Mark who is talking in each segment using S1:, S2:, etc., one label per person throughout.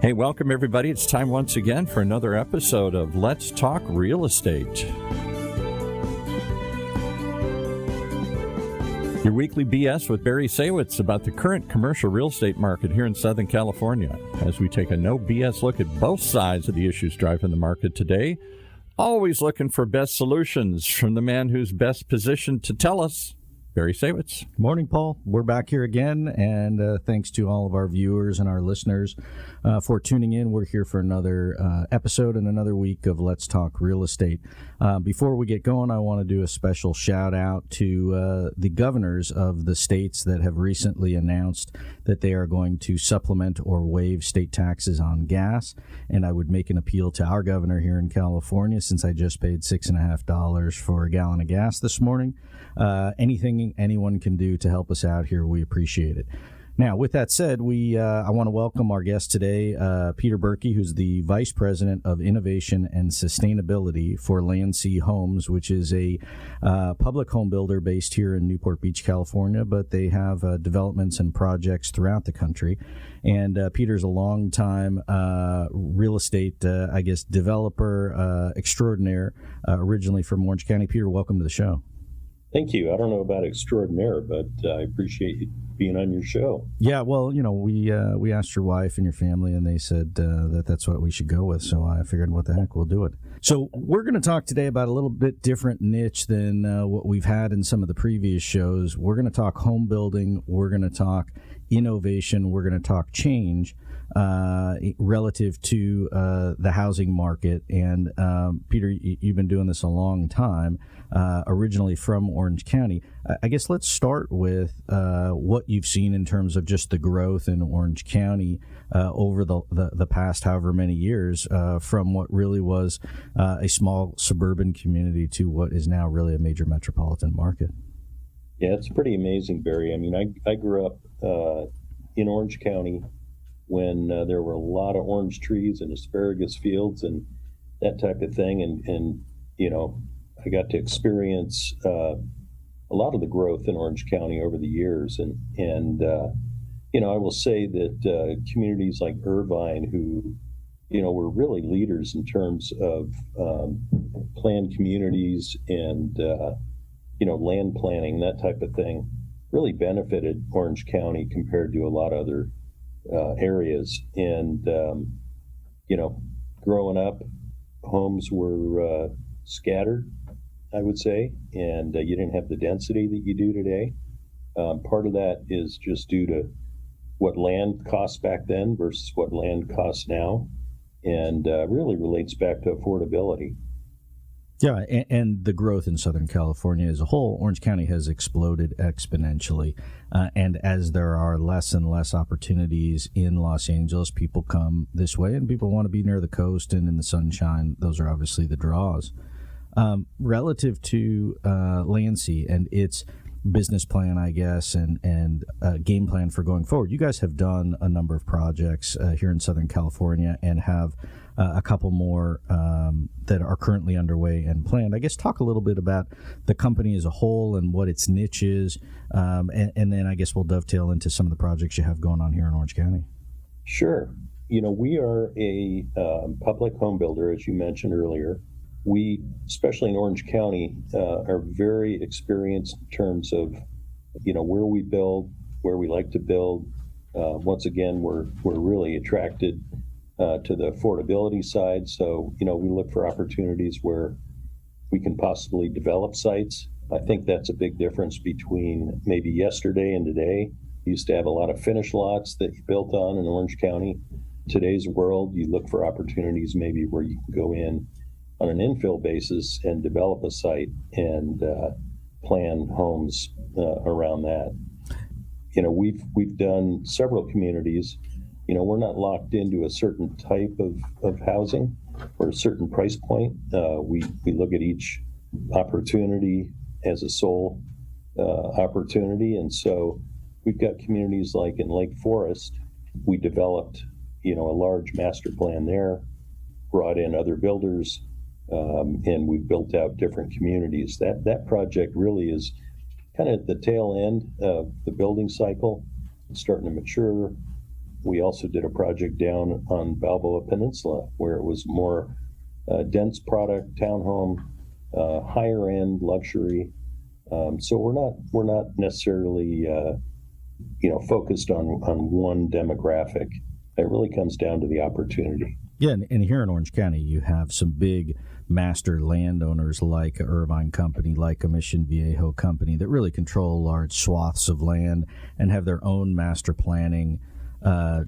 S1: Hey, welcome everybody. It's time once again for another episode of Let's Talk Real Estate. Your weekly BS with Barry Saywitz about the current commercial real estate market here in Southern California, as we take a no BS look at both sides of the issues driving the market today. Always looking for best solutions from the man who's best positioned to tell us, Barry Saywitz.
S2: Good morning, Paul. We're back here again, and thanks to all of our viewers and our listeners for tuning in. We're here for another episode and another week of Let's Talk Real Estate. Before we get going, I want to do a special shout out to the governors of the states that have recently announced that they are going to supplement or waive state taxes on gas. And I would make an appeal to our governor here in California, since I just paid $6.50 for a gallon of gas this morning. Anything anyone can do to help us out here, we appreciate it. Now, with that said, I want to welcome our guest today, Peter Beucke, who's the Vice President of Innovation and Sustainability for Landsea Homes, which is a public home builder based here in Newport Beach, California, but they have developments and projects throughout the country. And Peter's a longtime real estate, developer extraordinaire, originally from Orange County. Peter, welcome to the show.
S3: Thank you. I don't know about extraordinaire, but I appreciate you being on your show.
S2: Yeah, well, we asked your wife and your family, and they said that's what we should go with. So I figured, what the heck, we'll do it. So we're going to talk today about a little bit different niche than what we've had in some of the previous shows. We're going to talk home building. We're going to talk innovation. We're going to talk change relative to the housing market. And Peter, you've been doing this a long time, originally from Orange County. I guess let's start with what you've seen in terms of just the growth in Orange County over the past however many years, from what really was a small suburban community to what is now really a major metropolitan market.
S3: Yeah, it's pretty amazing, Barry. I mean, I grew up in Orange County when there were a lot of orange trees and asparagus fields and that type of thing. And I got to experience a lot of the growth in Orange County over the years. And I will say that communities like Irvine, who, were really leaders in terms of planned communities and, land planning, that type of thing, really benefited Orange County compared to a lot of other areas. And, growing up, homes were scattered, I would say, and you didn't have the density that you do today. Part of that is just due to what land cost back then versus what land costs now, and really relates back to affordability.
S2: Yeah, and the growth in Southern California as a whole, Orange County has exploded exponentially. And as there are less and less opportunities in Los Angeles, people come this way, and people want to be near the coast and in the sunshine. Those are obviously the draws. Relative to Landsea and its business plan, I guess, and game plan for going forward, you guys have done a number of projects here in Southern California and have a couple more that are currently underway and planned. I guess talk a little bit about the company as a whole and what its niche is, and then I guess we'll dovetail into some of the projects you have going on here in Orange County.
S3: Sure. We are a public home builder, as you mentioned earlier. We, especially in Orange County, are very experienced in terms of, where we build, where we like to build. Once again, we're really attracted to the affordability side. So, we look for opportunities where we can possibly develop sites. I think that's a big difference between maybe yesterday and today. You used to have a lot of finished lots that you built on in Orange County. Today's world, you look for opportunities maybe where you can go in on an infill basis and develop a site and plan homes around that. We've done several communities. We're not locked into a certain type of housing or a certain price point. We look at each opportunity as a sole opportunity. And so we've got communities like in Lake Forest. We developed, a large master plan there, brought in other builders, and we've built out different communities. That project really is kind of at the tail end of the building cycle, starting to mature. We also did a project down on Balboa Peninsula where it was more dense product, townhome, higher end luxury. So we're not necessarily focused on one demographic. It really comes down to the opportunity.
S2: Yeah, and here in Orange County, you have some big master landowners like Irvine Company, like a Mission Viejo Company that really control large swaths of land and have their own master planning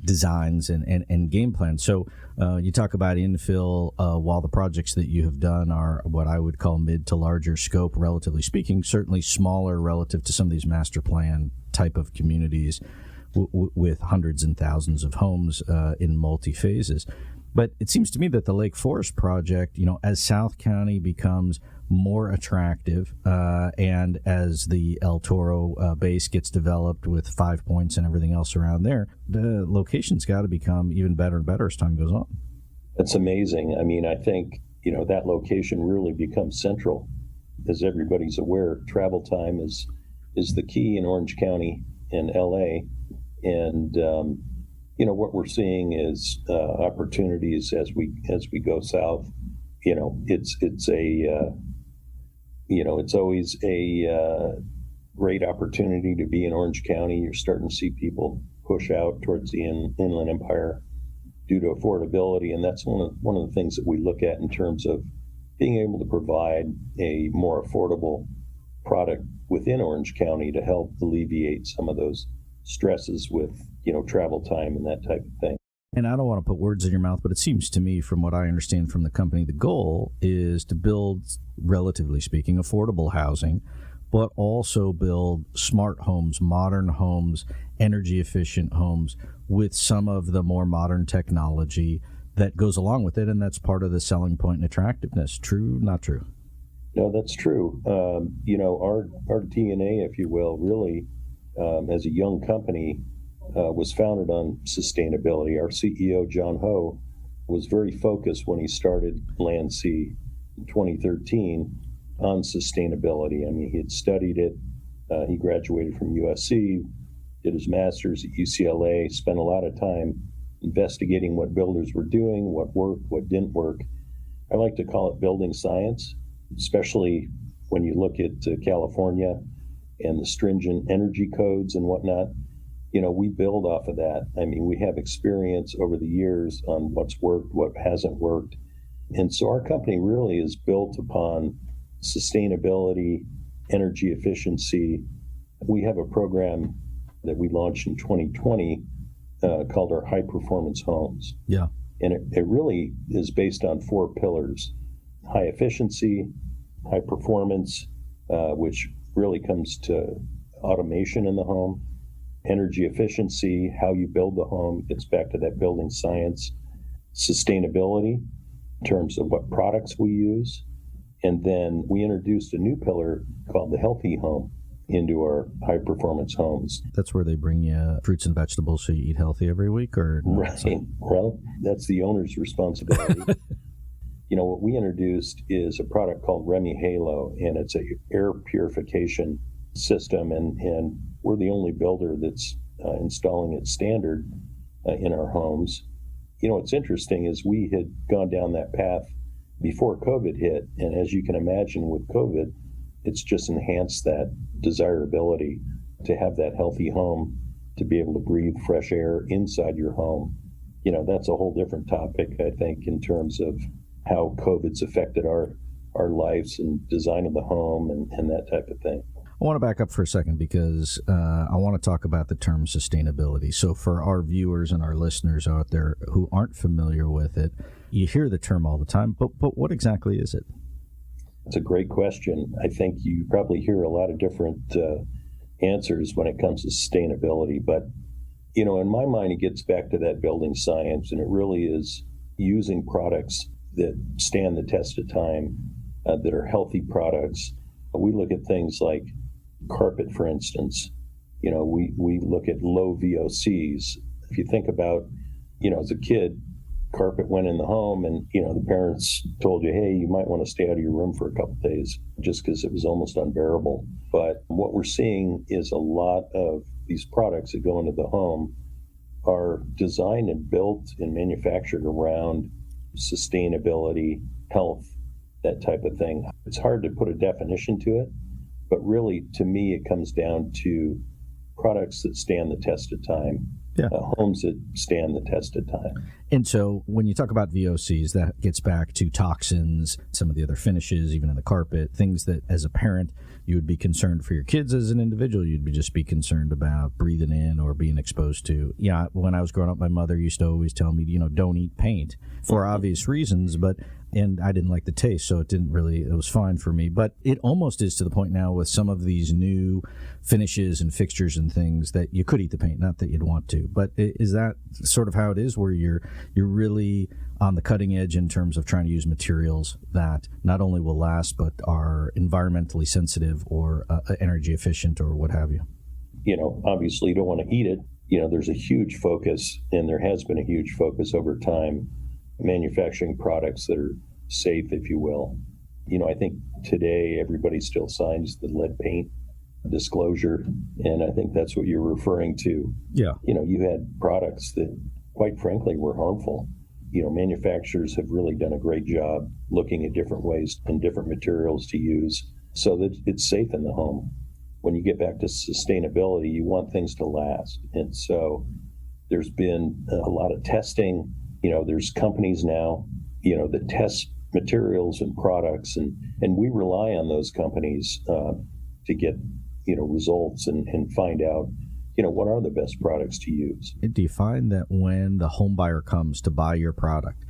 S2: designs and game plans. So you talk about infill, while the projects that you have done are what I would call mid to larger scope, relatively speaking, certainly smaller relative to some of these master plan type of communities with hundreds and thousands of homes in multi-phases. But it seems to me that the Lake Forest project, as South County becomes more attractive and as the El Toro base gets developed with 5 Points and everything else around there, the location's got to become even better and better as time goes on.
S3: That's amazing. I mean, I think, that location really becomes central. As everybody's aware, travel time is the key in Orange County and LA. And, what we're seeing is opportunities as we go south. It's always a great opportunity to be in Orange County. You're starting to see people push out towards the Inland Empire due to affordability, and that's one of the things that we look at in terms of being able to provide a more affordable product within Orange County to help alleviate some of those stresses with travel time and that type of thing.
S2: And I don't want to put words in your mouth, but it seems to me, from what I understand from the company, the goal is to build, relatively speaking, affordable housing, but also build smart homes, modern homes, energy-efficient homes with some of the more modern technology that goes along with it, and that's part of the selling point and attractiveness. True, not true?
S3: No, that's true. Our DNA, if you will, really, as a young company, was founded on sustainability. Our CEO, John Ho, was very focused when he started Landsea in 2013 on sustainability. I mean, he had studied it. He graduated from USC, did his master's at UCLA, spent a lot of time investigating what builders were doing, what worked, what didn't work. I like to call it building science, especially when you look at California and the stringent energy codes and whatnot. We build off of that. I mean, we have experience over the years on what's worked, what hasn't worked. And so our company really is built upon sustainability, energy efficiency. We have a program that we launched in 2020 called our High Performance Homes.
S2: Yeah.
S3: And it really is based on 4 pillars: high efficiency, high performance, which really comes to automation in the home, energy efficiency, how you build the home, gets back to that building science, sustainability in terms of what products we use. And then we introduced a new pillar called the healthy home into our high performance homes.
S2: That's where they bring you fruits and vegetables so you eat healthy every week, or no?
S3: Right. Well, that's the owner's responsibility. What we introduced is a product called Remy Halo, and it's a air purification system, and we're the only builder that's installing it standard in our homes. What's interesting is we had gone down that path before COVID hit, and as you can imagine with COVID, it's just enhanced that desirability to have that healthy home, to be able to breathe fresh air inside your home. That's a whole different topic, I think, in terms of how COVID's affected our lives and design of the home and that type of thing.
S2: I want to back up for a second because I want to talk about the term sustainability. So for our viewers and our listeners out there who aren't familiar with it, you hear the term all the time, but what exactly is it?
S3: It's a great question. I think you probably hear a lot of different answers when it comes to sustainability, but in my mind, it gets back to that building science, and it really is using products that stand the test of time, that are healthy products. We look at things like carpet, for instance. We look at low VOCs. If you think about, as a kid, carpet went in the home and, the parents told you, hey, you might want to stay out of your room for a couple of days just because it was almost unbearable. But what we're seeing is a lot of these products that go into the home are designed and built and manufactured around sustainability, health, that type of thing. It's hard to put a definition to it, but really, to me, it comes down to products that stand the test of time.
S2: Yeah.
S3: Homes that stand the test of time.
S2: And so when you talk about VOCs, that gets back to toxins, some of the other finishes, even in the carpet, things that as a parent you would be concerned for your kids. As an individual, you'd just be concerned about breathing in or being exposed to. Yeah, when I was growing up, my mother used to always tell me, don't eat paint for obvious reasons, and I didn't like the taste, so it was fine for me. But it almost is to the point now with some of these new finishes and fixtures and things that you could eat the paint, not that you'd want to. But is that sort of how it is, where you're really on the cutting edge in terms of trying to use materials that not only will last, but are environmentally sensitive or energy efficient or what have you?
S3: Obviously you don't want to eat it. There's a huge focus, and there has been a huge focus over time, manufacturing products that are safe, if you will. I think today everybody still signs the lead paint disclosure, and I think that's what you're referring to.
S2: Yeah.
S3: You had products that, quite frankly, were harmful. Manufacturers have really done a great job looking at different ways and different materials to use so that it's safe in the home. When you get back to sustainability, you want things to last. And so there's been a lot of testing. There's companies now, that test materials and products, and we rely on those companies to get, results and find out, what are the best products to use.
S2: Do you find that when the home buyer comes to buy your product,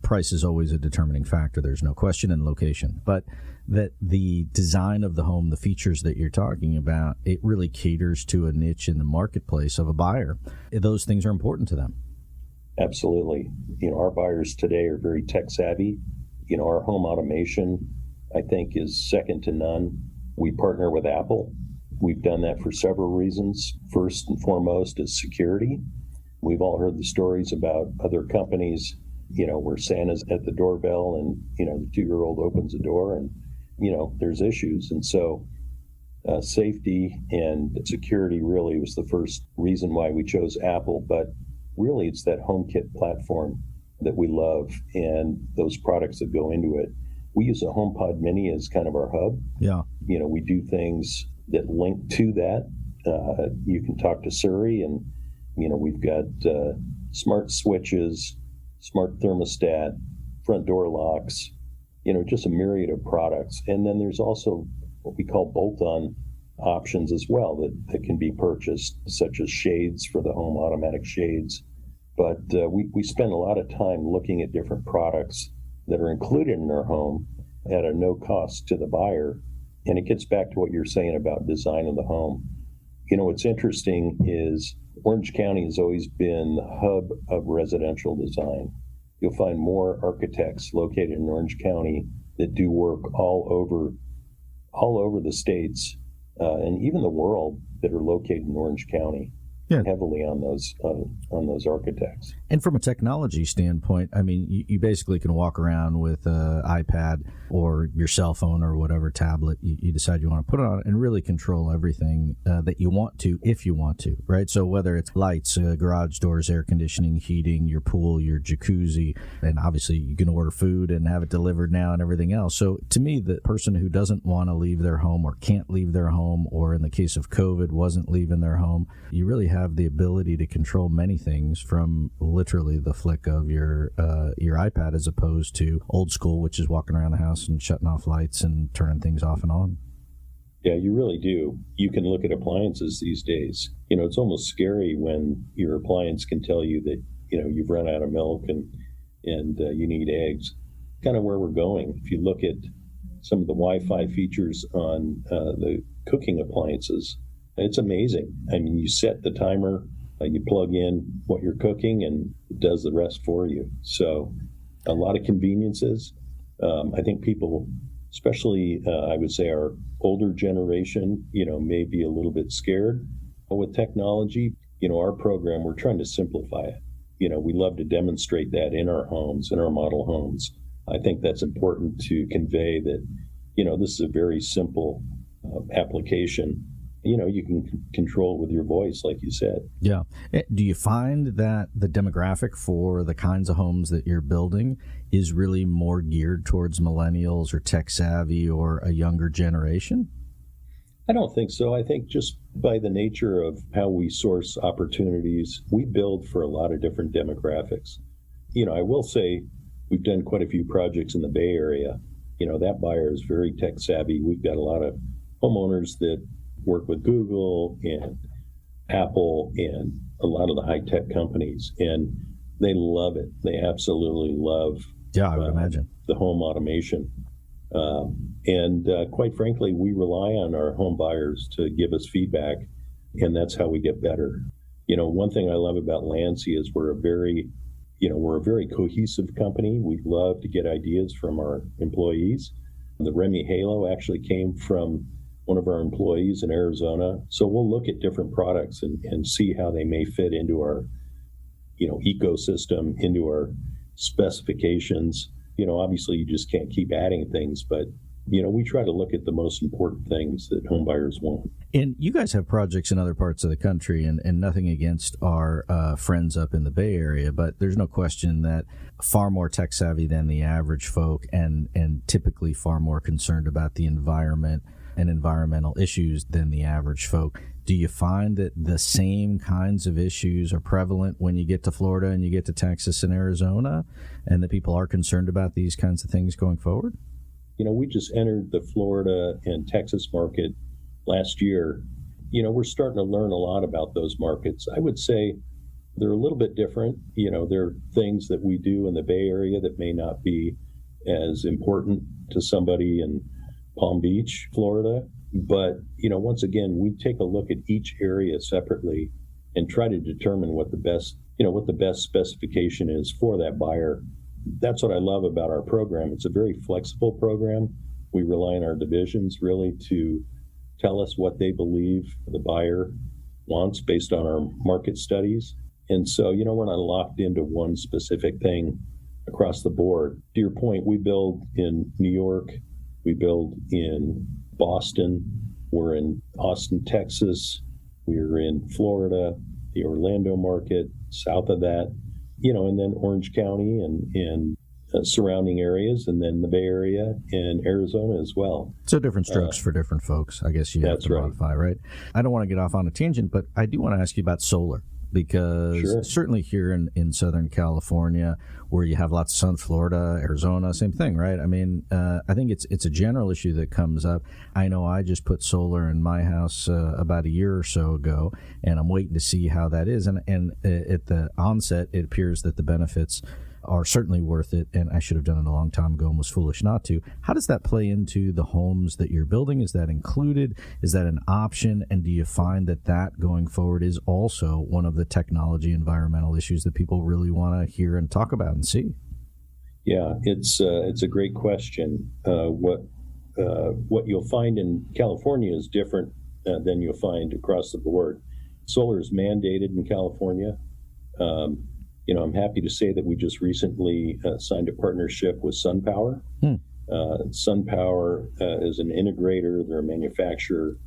S2: price is always a determining factor, there's no question, in location, but that the design of the home, the features that you're talking about, it really caters to a niche in the marketplace of a buyer? Those things are important to them.
S3: Absolutely. Our buyers today are very tech savvy. Our home automation, I think, is second to none. We partner with Apple. We've done that for several reasons. First and foremost is security. We've all heard the stories about other companies, where Santa's at the doorbell and, the 2-year-old opens the door and, there's issues. And so safety and security really was the first reason why we chose Apple. But really, it's that HomeKit platform that we love and those products that go into it. We use a HomePod Mini as kind of our hub.
S2: Yeah.
S3: We do things that link to that. You can talk to Siri, and, we've got smart switches, smart thermostat, front door locks, just a myriad of products. And then there's also what we call bolt-on options as well that can be purchased, such as shades for the home, automatic shades. But we spend a lot of time looking at different products that are included in our home at a no cost to the buyer. And it gets back to what you're saying about design of the home. What's interesting is Orange County has always been the hub of residential design. You'll find more architects located in Orange County that do work all over the states and even the world that are located in Orange County.
S2: Yeah.
S3: Heavily on those architects.
S2: And from a technology standpoint, you basically can walk around with an iPad or your cell phone or whatever tablet you decide you want to put on and really control everything that you want to, if you want to, right? So whether it's lights, garage doors, air conditioning, heating, your pool, your jacuzzi, and obviously you can order food and have it delivered now and everything else. So to me, the person who doesn't want to leave their home or can't leave their home, or in the case of COVID, wasn't leaving their home, you really have the ability to control many things from literally the flick of your iPad, as opposed to old school, which is walking around the house and shutting off lights and turning things off and on.
S3: Yeah, you really do. You can look at appliances these days. It's almost scary when your appliance can tell you that, you've run out of milk and you need eggs. Kind of where we're going. If you look at some of the Wi-Fi features on the cooking appliances, it's amazing. You set the timer, you plug in what you're cooking, and it does the rest for you. So a lot of conveniences. I think people, especially I would say our older generation, may be a little bit scared with technology. Our program, we're trying to simplify it. We love to demonstrate that in our homes, in our model homes. I think that's important to convey that, this is a very simple application. you can control it with your voice, like you said.
S2: Yeah. Do you find that the demographic for the kinds of homes that you're building is really more geared towards millennials or tech savvy or a younger generation?
S3: I don't think so. I think just by the nature of how we source opportunities, we build for a lot of different demographics. I will say we've done quite a few projects in the Bay Area. That buyer is very tech savvy. We've got a lot of homeowners that work with Google and Apple and a lot of the high-tech companies, and they love it. They absolutely love
S2: I would imagine
S3: the home automation. And quite frankly, we rely on our home buyers to give us feedback, and that's how we get better. One thing I love about Landsea is we're a very cohesive company. We love to get ideas from our employees. The Remy Halo actually came from one of our employees in Arizona. So we'll look at different products and see how they may fit into our, ecosystem, into our specifications. Obviously you just can't keep adding things, but, we try to look at the most important things that home buyers want.
S2: And you guys have projects in other parts of the country, and nothing against our friends up in the Bay Area, but there's no question that far more tech savvy than the average folk and typically far more concerned about the environment and environmental issues than the average folk. Do you find that the same kinds of issues are prevalent when you get to Florida and you get to Texas and Arizona, and that people are concerned about these kinds of things going forward?
S3: We just entered the Florida and Texas market last year. We're starting to learn a lot about those markets. I would say they're a little bit different. There are things that we do in the Bay Area that may not be as important to somebody in Palm Beach, Florida. But, once again, we take a look at each area separately and try to determine what the best specification is for that buyer. That's what I love about our program. It's a very flexible program. We rely on our divisions really to tell us what they believe the buyer wants based on our market studies. And so, we're not locked into one specific thing across the board. To your point, we build in New York. We build in Boston. We're in Austin, Texas. We're in Florida, the Orlando market, south of that, and then Orange County and surrounding areas, and then the Bay Area and Arizona as well.
S2: So different strokes for different folks, I guess you have to modify, right? I don't want to get off on a tangent, but I do want to ask you about solar. Because certainly here in Southern California, where you have lots of sun, Florida, Arizona, same thing, right? I mean, I think it's a general issue that comes up. I know I just put solar in my house about a year or so ago, and I'm waiting to see how that is. And at the onset, it appears that the benefits are certainly worth it, and I should have done it a long time ago and was foolish not to. How does that play into the homes that you're building? Is that included? Is that an option? And do you find that going forward is also one of the technology environmental issues that people really want to hear and talk about and see?
S3: Yeah, it's a great question. What you'll find in California is different than you'll find across the board. Solar is mandated in California. I'm happy to say that we just recently signed a partnership with SunPower. SunPower is an integrator. They're a manufacturer.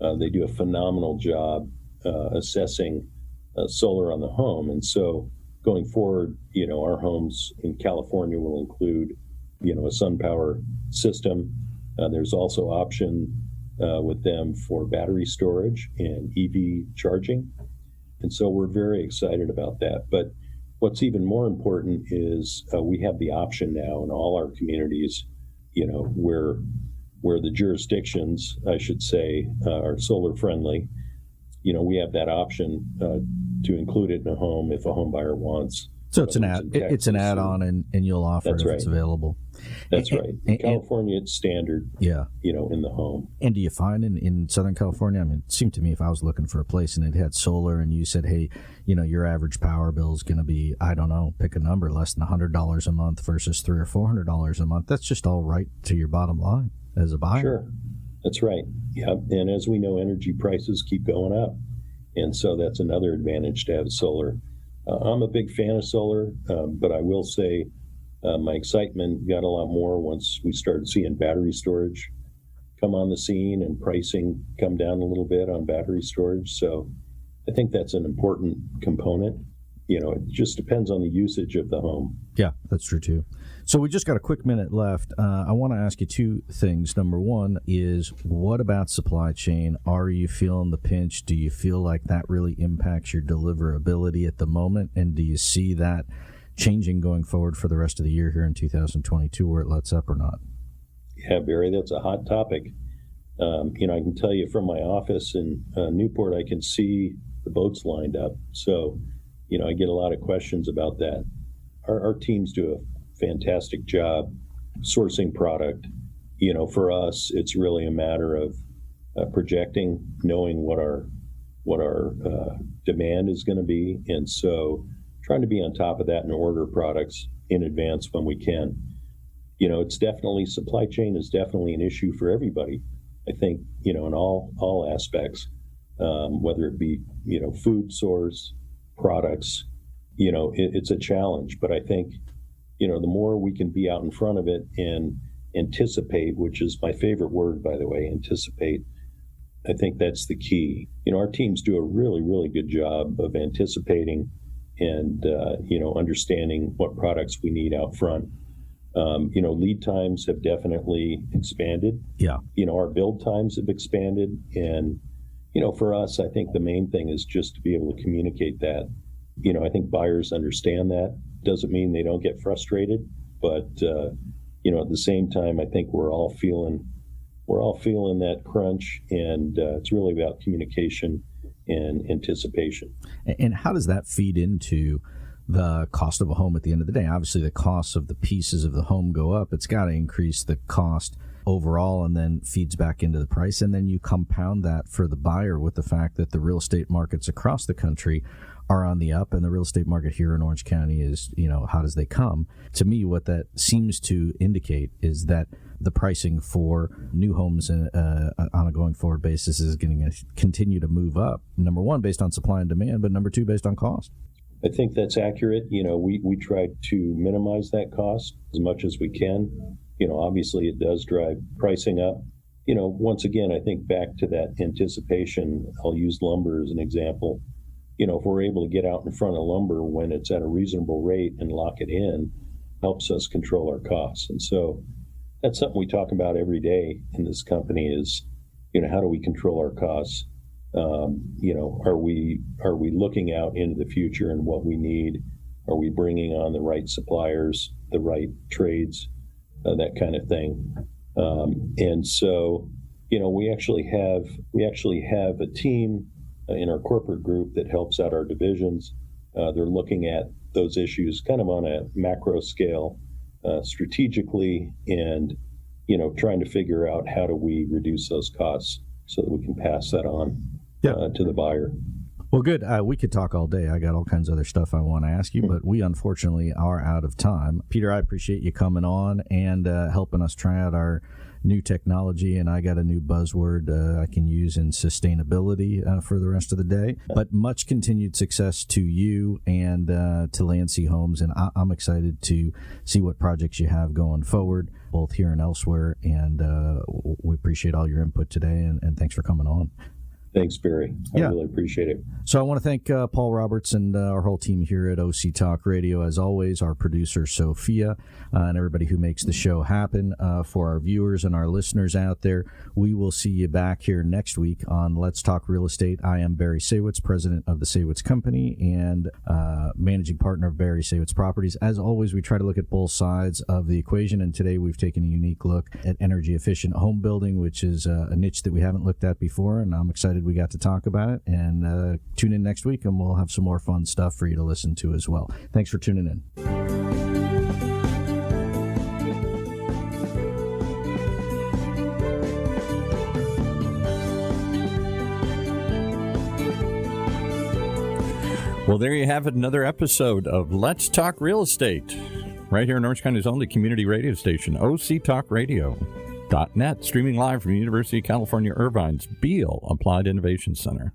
S3: They do a phenomenal job assessing solar on the home. And so going forward, our homes in California will include, a SunPower system. There's also option with them for battery storage and EV charging. And so we're very excited about that. But what's even more important is we have the option now in all our communities, where the jurisdictions, I should say, are solar friendly. We have that option to include it in a home if a home buyer wants.
S2: So it's it's an add-on, and you'll offer it if it's available.
S3: That's right. In California, it's standard.
S2: Yeah.
S3: In the home.
S2: And do you find in Southern California? I mean, it seemed to me if I was looking for a place and it had solar, and you said, hey, your average power bill is going to be, I don't know, pick a number, less than $100 a month versus $300 or $400 a month. That's just all right to your bottom line as a buyer.
S3: Sure. That's right. Yeah. And as we know, energy prices keep going up, and so that's another advantage to have solar. I'm a big fan of solar, but I will say my excitement got a lot more once we started seeing battery storage come on the scene and pricing come down a little bit on battery storage. So I think that's an important component. It just depends on the usage of the home.
S2: Yeah, that's true too. So we just got a quick minute left. I want to ask you two things. Number one is, what about supply chain? Are you feeling the pinch? Do you feel like that really impacts your deliverability at the moment? And do you see that changing going forward for the rest of the year here in 2022, where it lets up or not?
S3: Yeah, Barry, that's a hot topic. I can tell you from my office in Newport, I can see the boats lined up. So, I get a lot of questions about that. Our teams do a fantastic job sourcing product. For us, it's really a matter of projecting, knowing what our demand is going to be, and so trying to be on top of that and order products in advance when we can. It's definitely, supply chain is definitely an issue for everybody. I think, in all aspects, whether it be, food source, products, it's a challenge. But I think, the more we can be out in front of it and anticipate, which is my favorite word, by the way, anticipate, I think that's the key. Our teams do a really, really good job of anticipating and, understanding what products we need out front. Lead times have definitely expanded.
S2: Yeah.
S3: Our build times have expanded. And, for us, I think the main thing is just to be able to communicate that. I think buyers understand that. Doesn't mean they don't get frustrated, but, at the same time, I think we're all feeling that crunch, and it's really about communication and anticipation.
S2: And how does that feed into the cost of a home at the end of the day? Obviously, the costs of the pieces of the home go up. It's got to increase the cost overall, and then feeds back into the price. And then you compound that for the buyer with the fact that the real estate markets across the country are on the up, and the real estate market here in Orange County is, hot as they come. To me, what that seems to indicate is that the pricing for new homes on a going forward basis is going to continue to move up. Number one, based on supply and demand, but number two, based on cost.
S3: I think that's accurate. We try to minimize that cost as much as we can. Obviously it does drive pricing up. Once again, I think back to that anticipation. I'll use lumber as an example. If we're able to get out in front of lumber when it's at a reasonable rate and lock it in, helps us control our costs. And so that's something we talk about every day in this company is, how do we control our costs? Are we looking out into the future and what we need? Are we bringing on the right suppliers, the right trades, that kind of thing? And so, we actually have a team in our corporate group that helps out our divisions. They're looking at those issues kind of on a macro scale, strategically, and trying to figure out how do we reduce those costs so that we can pass that on to the buyer.
S2: Well, good. We could talk all day. I got all kinds of other stuff I want to ask you, but we unfortunately are out of time. Peter, I appreciate you coming on and helping us try out our new technology, and I got a new buzzword I can use in sustainability for the rest of the day. But much continued success to you and to Landsea Homes, and I'm excited to see what projects you have going forward, both here and elsewhere, and we appreciate all your input today, and thanks for coming on.
S3: Thanks, Barry. I really appreciate it.
S2: So I want to thank Paul Roberts and our whole team here at OC Talk Radio, as always, our producer, Sophia, and everybody who makes the show happen. For our viewers and our listeners out there, we will see you back here next week on Let's Talk Real Estate. I am Barry Saywitz, president of the Saywitz Company and managing partner of Barry Saywitz Properties. As always, we try to look at both sides of the equation, and today we've taken a unique look at energy-efficient home building, which is a niche that we haven't looked at before, and I'm excited we got to talk about it. And tune in next week and we'll have some more fun stuff for you to listen to as well. Thanks for tuning in.
S1: Well, there you have it, another episode of Let's Talk Real Estate, right here in Orange County's only community radio station, OCTalkRadio.net, streaming live from the University of California, Irvine's Beale Applied Innovation Center.